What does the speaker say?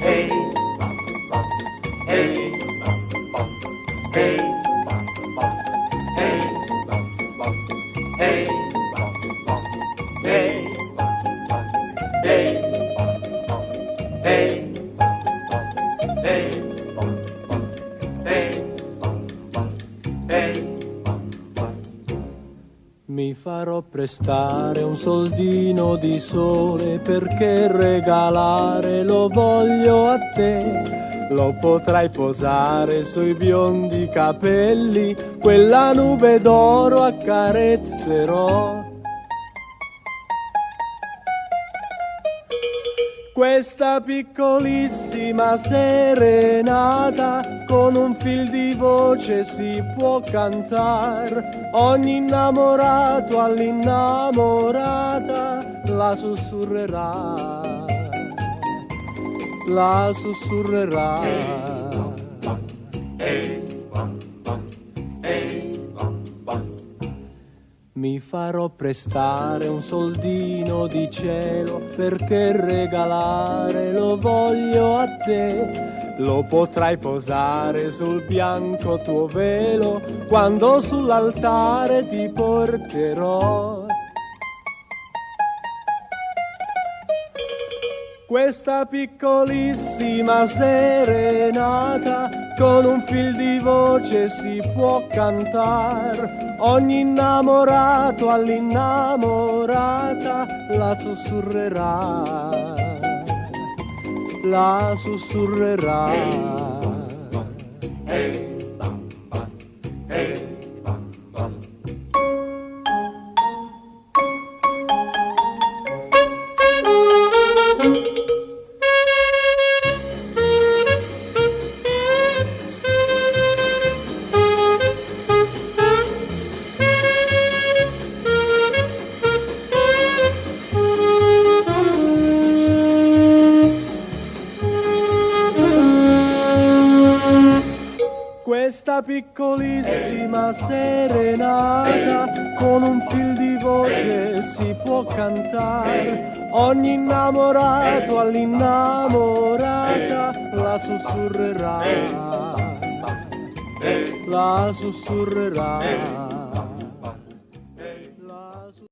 hey, bum, bum, hey, bum, bum, hey, bum, bum, hey, bum, bum, hey, bum, bum, hey, bum, bum, hey, bum, bum, hey, bum, bum, hey, bum, bum, hey, bum, bum, hey, bum, bum. Mi farò prestare un soldino di sole perché regalare lo voglio a te. Lo potrai posare sui biondi capelli, quella nube d'oro accarezzerò. Questa piccolissima serenata con un fil di voce si può cantare. Ogni innamorato all'innamorata la sussurrerà, la sussurrerà. Mi farò prestare un soldino di cielo perché regalare lo voglio a te. Lo potrai posare sul bianco tuo velo quando sull'altare ti porterò. Questa piccolissima serenata con un fil di voce si può cantare. Ogni innamorato all'innamorata la sussurrerà, la sussurrerà. Hey, bum, bum, hey, bum, bum. Questa piccolissima serenata con un fil di voce si può cantare. Ogni innamorato all'innamorata la sussurrerà, la sussurrerà.